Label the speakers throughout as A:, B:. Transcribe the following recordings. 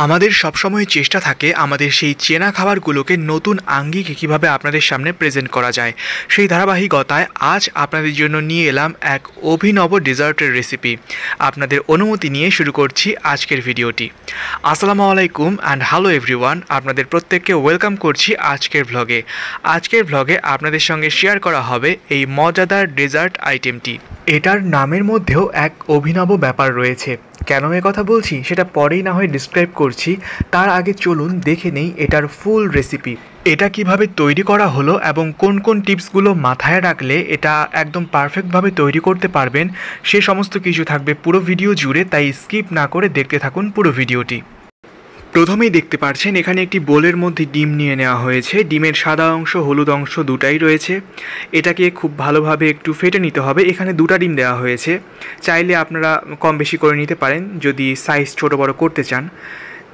A: আমাদের সবসময় চেষ্টা থাকে আমাদের সেই চেনা খাবারগুলোকে নতুন আঙ্গিকে কীভাবে আপনাদের সামনে প্রেজেন্ট করা যায়। সেই ধারাবাহিকতায় আজ আপনাদের জন্য নিয়ে এলাম এক অভিনব ডেজার্টের রেসিপি। আপনাদের অনুমতি নিয়ে শুরু করছি আজকের ভিডিওটি। আসসালামু আলাইকুম অ্যান্ড হ্যালো এভরিওয়ান, আপনাদের প্রত্যেককে ওয়েলকাম করছি আজকের ভ্লগে। আজকের ভ্লগে আপনাদের সঙ্গে শেয়ার করা হবে এই মজাদার ডেজার্ট আইটেমটি। এটার নামের মধ্যেও এক অভিনব ব্যাপার রয়েছে। কেন এ কথা বলছি সেটা পরেই না হয় ডিসক্রাইব করছি, তার আগে চলুন দেখে নেই এটার ফুল রেসিপি। এটা কিভাবে তৈরি করা হলো এবং কোন কোন টিপসগুলো মাথায় রাখলে এটা একদম পারফেক্টভাবে তৈরি করতে পারবেন, সে সমস্ত কিছু থাকবে পুরো ভিডিও জুড়ে, তাই স্কিপ না করে দেখতে থাকুন পুরো ভিডিওটি। প্রথমেই দেখতে পাচ্ছেন এখানে একটি বোলের মধ্যে ডিম নিয়ে নেওয়া হয়েছে। ডিমের সাদা অংশ হলুদ অংশ দুটাই রয়েছে। এটাকে খুব ভালোভাবে একটু ফেটে নিতে হবে। এখানে দুটা ডিম দেওয়া হয়েছে, চাইলে আপনারা কম বেশি করে নিতে পারেন যদি সাইজ ছোট বড় করতে চান।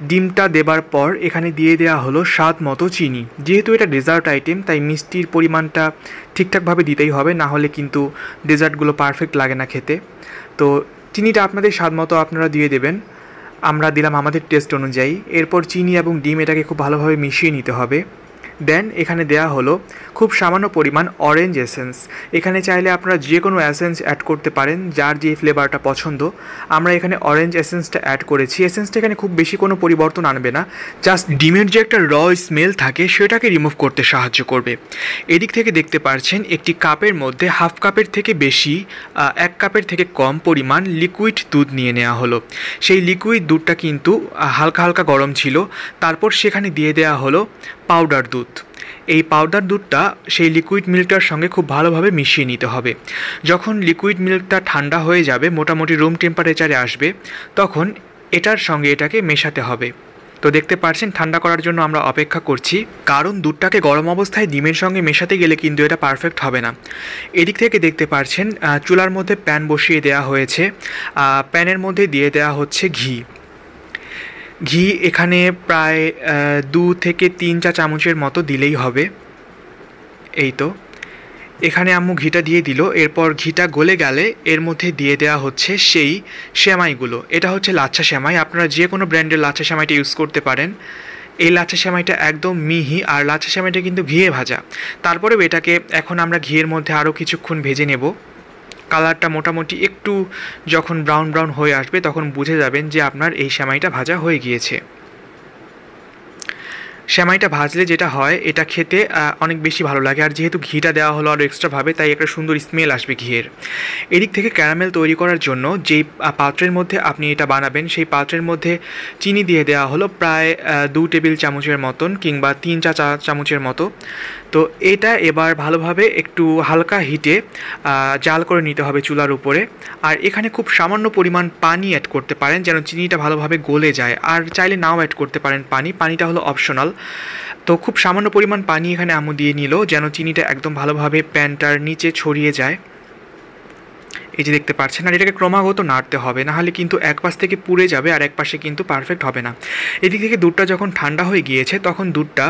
A: ডিমটা দেবার পর এখানে দিয়ে দেওয়া হলো স্বাদ মতো চিনি। যেহেতু এটা ডেজার্ট আইটেম তাই মিষ্টির পরিমাণটা ঠিকঠাকভাবে দিতেই হবে, না হলে কিন্তু ডেজার্টগুলো পারফেক্ট লাগে না খেতে। তো চিনিটা আপনাদের স্বাদ মতো আপনারা দিয়ে দেবেন, আমরা দিলাম আমাদের টেস্ট অনুযায়ী। এরপর চিনি এবং ডিম এটাকে খুব ভালোভাবে মিশিয়ে নিতে হবে। দেন এখানে দেয়া হলো খুব সামান্য পরিমাণ অরেঞ্জ এসেন্স। এখানে চাইলে আপনারা যে কোনো এসেন্স অ্যাড করতে পারেন, যার যে ফ্লেভারটা পছন্দ। আমরা এখানে অরেঞ্জ এসেন্সটা অ্যাড করেছি। এসেন্সটা এখানে খুব বেশি কোনো পরিবর্তন আনবে না, জাস্ট ডিমের যে একটা র স্মেল থাকে সেটাকে রিমুভ করতে সাহায্য করবে। এদিক থেকে দেখতে পাচ্ছেন একটি কাপের মধ্যে হাফ কাপের থেকে বেশি, 1 কাপের থেকে কম পরিমাণ লিকুইড দুধ নিয়ে নেওয়া হলো। সেই লিকুইড দুধটা কিন্তু হালকা হালকা গরম ছিল। তারপর সেখানে দিয়ে দেওয়া হলো পাউডার দুধ। এই পাউডার দুধটা সেই লিকুইড মিল্কটার সঙ্গে খুব ভালোভাবে মিশিয়ে নিতে হবে। যখন লিকুইড মিল্কটা ঠান্ডা হয়ে যাবে, মোটামুটি রুম টেম্পারেচারে আসবে, তখন এটার সঙ্গে এটাকে মেশাতে হবে। তো দেখতে পাচ্ছেন ঠান্ডা করার জন্য আমরা অপেক্ষা করছি, কারণ দুধটাকে গরম অবস্থায় ডিমের সঙ্গে মেশাতে গেলে কিন্তু এটা পারফেক্ট হবে না। এদিক থেকে দেখতে পাচ্ছেন চুলার মধ্যে প্যান বসিয়ে দেওয়া হয়েছে। প্যানের মধ্যে দিয়ে দেওয়া হচ্ছে ঘি এখানে প্রায় 2 থেকে 3 চা চামচের মতো দিলেই হবে। এই তো এখানে আম্মু ঘিটা দিয়ে দিল। এরপর ঘিটা গলে গেলে এর মধ্যে দিয়ে দেওয়া হচ্ছে সেই সেমাইগুলো। এটা হচ্ছে লাচ্ছা সেমাই, আপনারা যে কোনো ব্র্যান্ডের লাচ্ছা সেমাইটা ইউজ করতে পারেন। এই লাচ্ছা সেমাইটা একদম মিহি, আর লাচ্ছা সেমাইটা কিন্তু ঘিয়ে ভাজা। তারপরেও এটাকে এখন আমরা ঘিয়ের মধ্যে আরও কিছুক্ষণ ভেজে নেব। কালারটা মোটামুটি একটু যখন ব্রাউন ব্রাউন হয়ে আসবে তখন বুঝে যাবেন যে আপনার এই সেমাইটা ভাজা হয়ে গিয়েছে। সেমাইটা ভাজলে যেটা হয়, এটা খেতে অনেক বেশি ভালো লাগে, আর যেহেতু ঘিটা দেওয়া হলো আরও এক্সট্রাভাবে, তাই একটা সুন্দর স্মেল আসবে ঘিয়ের। এদিক থেকে ক্যারামেল তৈরি করার জন্য যেই পাত্রের মধ্যে আপনি এটা বানাবেন, সেই পাত্রের মধ্যে চিনি দিয়ে দেওয়া হলো প্রায় 2 টেবিল চামচের মতন কিংবা 3 চা চামচের মতো। তো এটা এবার ভালোভাবে একটু হালকা হিটে জাল করে নিতে হবে চুলার উপরে। আর এখানে খুব সামান্য পরিমাণ পানি অ্যাড করতে পারেন যেন চিনিটা ভালোভাবে গলে যায়, আর চাইলে নাও অ্যাড করতে পারেন পানিটা হলো অপশনাল। তো খুব সামান্য পরিমাণ পানি এখানে আম্মু দিয়ে নিল যেন চিনিটা একদম ভালোভাবে প্যানটার নিচে ছড়িয়ে যায়। এই যে দেখতে পাচ্ছেন, আর এটাকে ক্রমাগত নাড়তে হবে, নাহলে কিন্তু এক পাশ থেকে পুড়ে যাবে আর এক পাশে কিন্তু পারফেক্ট হবে না। এদিক থেকে দুধটা যখন ঠান্ডা হয়ে গিয়েছে তখন দুধটা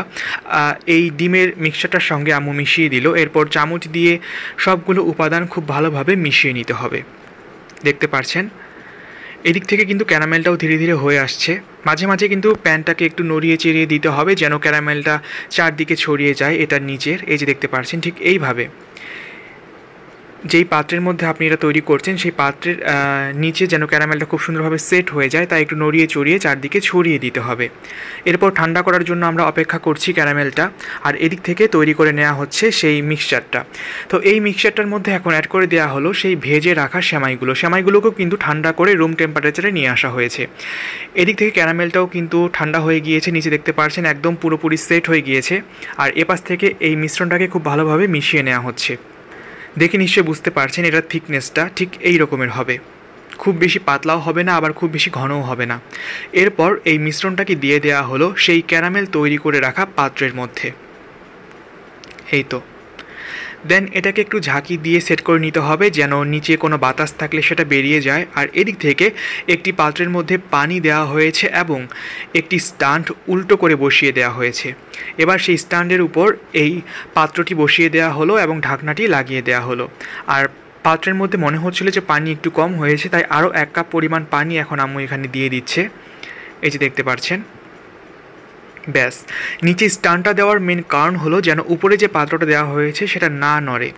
A: এই ডিমের মিক্সচারটার সঙ্গে আম্মু মিশিয়ে দিল। এরপর চামচ দিয়ে সবগুলো উপাদান খুব ভালোভাবে মিশিয়ে নিতে হবে। দেখতে পাচ্ছেন এদিক থেকে কিন্তু ক্যারামেলটাও ধীরে ধীরে হয়ে আসছে। মাঝে মাঝে কিন্তু প্যানটাকে একটু নড়িয়ে চেড়িয়ে দিতে হবে যেন ক্যারামেলটা চারদিকে ছড়িয়ে যায় এটার নিচের। এই যে দেখতে পাচ্ছেন ঠিক এইভাবে যেই পাত্রের মধ্যে আপনি এটা তৈরি করছেন সেই পাত্রের নিচে যেন ক্যারামেলটা খুব সুন্দরভাবে সেট হয়ে যায়, তাই একটু নড়িয়ে চড়িয়ে চারদিকে ছড়িয়ে দিতে হবে। এরপর ঠান্ডা করার জন্য আমরা অপেক্ষা করছি ক্যারামেলটা, আর এদিক থেকে তৈরি করে নেওয়া হচ্ছে সেই মিক্সচারটা। তো এই মিক্সচারটার মধ্যে এখন অ্যাড করে দেওয়া হলো সেই ভেজে রাখা সেমাইগুলোকেও কিন্তু ঠান্ডা করে রুম টেম্পারেচারে নিয়ে আসা হয়েছে। এদিক থেকে ক্যারামেলটাও কিন্তু ঠান্ডা হয়ে গিয়েছে, নিচে দেখতে পাচ্ছেন একদম পুরোপুরি সেট হয়ে গিয়েছে। আর এপাশ থেকে এই মিশ্রণটাকে খুব ভালোভাবে মিশিয়ে নেওয়া হচ্ছে। দেখে নিশ্চয়ই বুঝতে পারছেন এটার থিকনেসটা ঠিক এই রকমের হবে, খুব বেশি পাতলাও হবে না আবার খুব বেশি ঘনও হবে না। এরপর এই মিশ্রণটাকে দিয়ে দেওয়া হলো সেই ক্যারামেল তৈরি করে রাখা পাত্রের মধ্যে। এই তো দেন এটাকে একটু ঝাঁকি দিয়ে সেট করে নিতে হবে যেন নিচে কোনো বাতাস থাকলে সেটা বেরিয়ে যায়। আর এদিক থেকে একটি পাত্রের মধ্যে পানি দেওয়া হয়েছে এবং একটি স্ট্যান্ড উল্টো করে বসিয়ে দেওয়া হয়েছে। এবার সেই স্ট্যান্ডের উপর এই পাত্রটি বসিয়ে দেওয়া হলো এবং ঢাকনাটি লাগিয়ে দেওয়া হলো। আর পাত্রের মধ্যে মনে হচ্ছিল যে পানি একটু কম হয়েছে, তাই আরও 1 কাপ পরিমাণ পানি এখন আম্মু এখানে দিয়ে দিচ্ছে। এই যে দেখতে পাচ্ছেন। ব্যাস, নিচে স্ট্যান্ডটা দেওয়ার মেন কারণ হলো যেন উপরে যে পাত্রটা দেওয়া হয়েছে সেটা না নড়ে।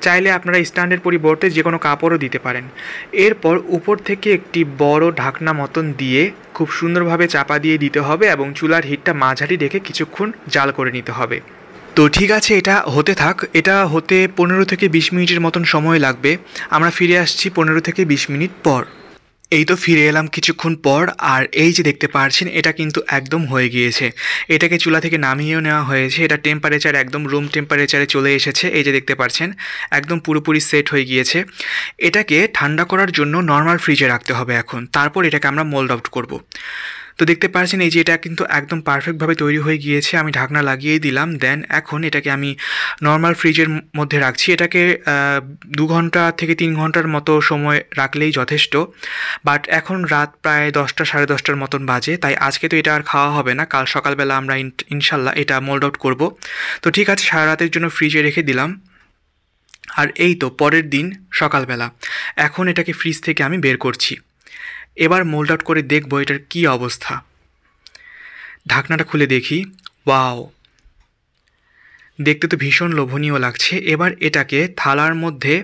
A: চাইলে আপনারা স্ট্যান্ডের পরিবর্তে যে কোনো কাপড়ও দিতে পারেন। এরপর উপর থেকে একটি বড় ঢাকনা মতন দিয়ে খুব সুন্দরভাবে চাপা দিয়ে দিতে হবে এবং চুলার হিটটা মাঝারি রেখে কিছুক্ষণ জাল করে নিতে হবে। তো ঠিক আছে, এটা হতে থাক। এটা হতে 15 থেকে 20 মিনিটের মতন সময় লাগবে। আমরা ফিরে আসছি 15 থেকে 20 মিনিট পর। এই তো ফিরে এলাম কিছুক্ষণ পর, আর এই যে দেখতে পাচ্ছেন এটা কিন্তু একদম হয়ে গিয়েছে। এটাকে চুলা থেকে নামিয়েও নেওয়া হয়েছে। এটা টেম্পারেচার একদম রুম টেম্পারেচারে চলে এসেছে। এই যে দেখতে পাচ্ছেন একদম পুরোপুরি সেট হয়ে গিয়েছে। এটাকে ঠান্ডা করার জন্য নর্মাল ফ্রিজে রাখতে হবে এখন, তারপর এটাকে আমরা মোল্ড আউট করব। তো দেখতে পাচ্ছেন এই যে এটা কিন্তু একদম পারফেক্টভাবে তৈরি হয়ে গিয়েছে। আমি ঢাকনা লাগিয়ে দিলাম, দেন এখন এটাকে আমি নর্মাল ফ্রিজের মধ্যে রাখছি। এটাকে 2 ঘন্টা থেকে 3 ঘন্টার মতো সময় রাখলেই যথেষ্ট। বাট এখন রাত প্রায় 10টা সাড়ে 10টার মতন বাজে, তাই আজকে তো এটা আর খাওয়া হবে না। কাল সকালবেলা আমরা ইনশাল্লাহ এটা মোল্ড আউট করব। তো ঠিক আছে, সারা রাতের জন্য ফ্রিজে রেখে দিলাম। আর এই তো পরের দিন সকালবেলা এখন এটাকে ফ্রিজ থেকে আমি বের করছি। এবার মোল্ড আউট করে দেখব এটার কী অবস্থা। ঢাকনাটা খুলে দেখি, ওয়াও, দেখতে তো ভীষণ লোভনীয় লাগছে। এবার এটাকে থালার মধ্যে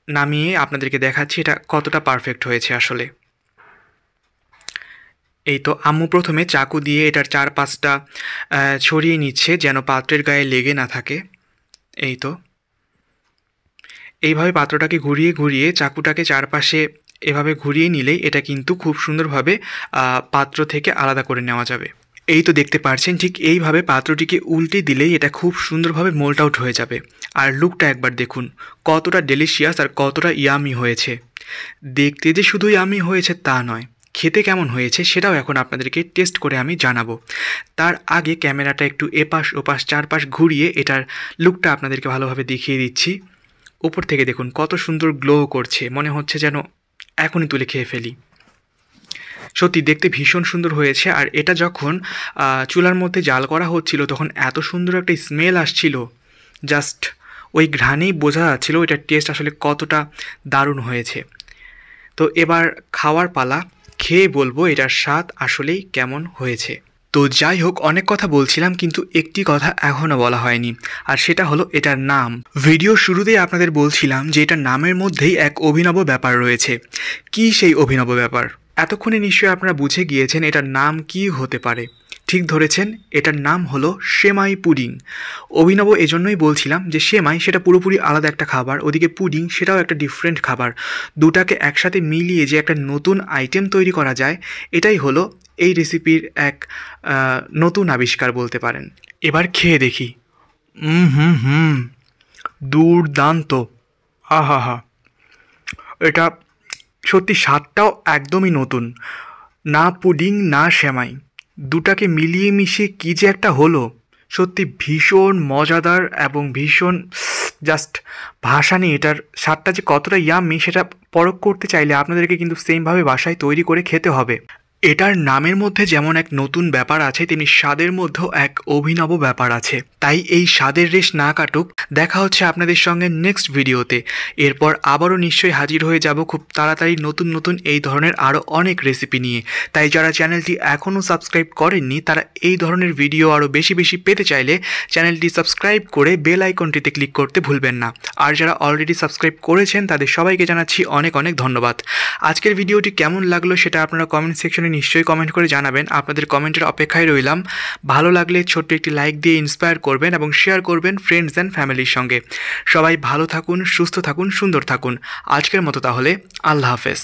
A: নামিয়ে আপনাদেরকে দেখাচ্ছি এটা কতটা পারফেক্ট হয়েছে আসলে। এই তো আম্মু প্রথমে চাকু দিয়ে এটার 4-5টা ছড়িয়ে নিচ্ছে যেন পাত্রের গায়ে লেগে না থাকে। এই তো এইভাবে পাত্রটাকে ঘুরিয়ে ঘুরিয়ে চাকুটাকে চারপাশে এভাবে ঘুরিয়ে নিলেই এটা কিন্তু খুব সুন্দরভাবে পাত্র থেকে আলাদা করে নেওয়া যাবে। এই তো দেখতে পাচ্ছেন ঠিক এইভাবে পাত্রটিকে উল্টে দিলেই এটা খুব সুন্দরভাবে মোল্ড আউট হয়ে যাবে। আর লুকটা একবার দেখুন কতটা ডেলিশিয়াস আর কতটা ইয়ামি হয়েছে। দেখতে যে শুধু ইয়ামি হয়েছে তা নয়, খেতে কেমন হয়েছে সেটাও এখন আপনাদেরকে টেস্ট করে আমি জানাবো। তার আগে ক্যামেরাটা একটু এপাশ ওপাশ চারপাশ ঘুরিয়ে এটার লুকটা আপনাদেরকে ভালোভাবে দেখিয়ে দিচ্ছি। উপর থেকে দেখুন কত সুন্দর গ্লো করছে, মনে হচ্ছে যেন এখনই তুলে খেয়ে ফেলি। সত্যি দেখতে ভীষণ সুন্দর হয়েছে। আর এটা যখন চুলার মধ্যে জাল করা হচ্ছিল তখন এত সুন্দর একটা স্মেল আসছিল, জাস্ট ওই ঘ্রাণেই বোঝা যাচ্ছিল এটার টেস্ট আসলে কতটা দারুণ হয়েছে। তো এবার খাওয়ার পালা, খেয়ে বলবো এটার স্বাদ আসলেই কেমন হয়েছে। তো যাই হোক, অনেক কথা বলছিলাম কিন্তু একটি কথা এখনও বলা হয়নি, আর সেটা হলো এটার নাম। ভিডিও শুরুতেই আপনাদের বলছিলাম যে এটার নামের মধ্যেই এক অভিনব ব্যাপার রয়েছে। কি সেই অভিনব ব্যাপার? এতক্ষণে নিশ্চয়ই আপনারা বুঝে গিয়েছেন এটার নাম কি হতে পারে। ঠিক ধরেছেন, এটার নাম হলো সেমাই পুডিং। অভিনব এজন্যই বলছিলাম যে সেমাই সেটা পুরোপুরি আলাদা একটা খাবার, ওদিকে পুডিং সেটাও একটা ডিফারেন্ট খাবার। দুটাকে একসাথে মিলিয়ে যে একটা নতুন আইটেম তৈরি করা যায়, এটাই হলো এই রেসিপির এক নতুন আবিষ্কার বলতে পারেন। এবার খেয়ে দেখি। দুর্দান্ত, আহা হা, এটা সত্যি স্বাদটাও একদমই নতুন। না পুডিং না সেমাই, দুটাকে মিলিয়ে মিশিয়ে কী যে একটা হলো, সত্যি ভীষণ মজাদার এবং ভীষণ জাস্ট ভাষা নেই এটার স্বাদটা যে কতটা ইয়াম্মি সেটা পরখ করতে চাইলে আপনাদেরকে কিন্তু সেমভাবে বাসায় তৈরি করে খেতে হবে। এটার নামের মধ্যে যেমন এক নতুন ব্যাপার আছে, তেমনি স্বাদের মধ্যেও এক অভিনব ব্যাপার আছে। তাই এই স্বাদের রেশ না কাটুক, দেখা হচ্ছে আপনাদের সঙ্গে নেক্সট ভিডিওতে। এরপর আবারও নিশ্চয়ই হাজির হয়ে যাব খুব তাড়াতাড়ি নতুন নতুন এই ধরনের আরও অনেক রেসিপি নিয়ে। তাই যারা চ্যানেলটি এখনও সাবস্ক্রাইব করেননি তারা এই ধরনের ভিডিও আরও বেশি বেশি পেতে চাইলে চ্যানেলটি সাবস্ক্রাইব করে বেল আইকনটিতে ক্লিক করতে ভুলবেন না। আর যারা অলরেডি সাবস্ক্রাইব করেছেন তাদের সবাইকে জানাচ্ছি অনেক অনেক ধন্যবাদ। আজকের ভিডিওটি কেমন লাগলো সেটা আপনারা কমেন্ট সেকশনে নিশ্চয়ই কমেন্ট করে জানাবেন। আপনাদের কমেন্টের অপেক্ষায় রইলাম। ভালো লাগলে ছোট্ট একটি লাইক দিয়ে ইন্সপায়ার করবেন এবং শেয়ার করবেন ফ্রেন্ডস অ্যান্ড ফ্যামিলির সঙ্গে। সবাই ভালো থাকুন, সুস্থ থাকুন, সুন্দর থাকুন। আজকের মতো তাহলে আল্লাহ হাফেজ।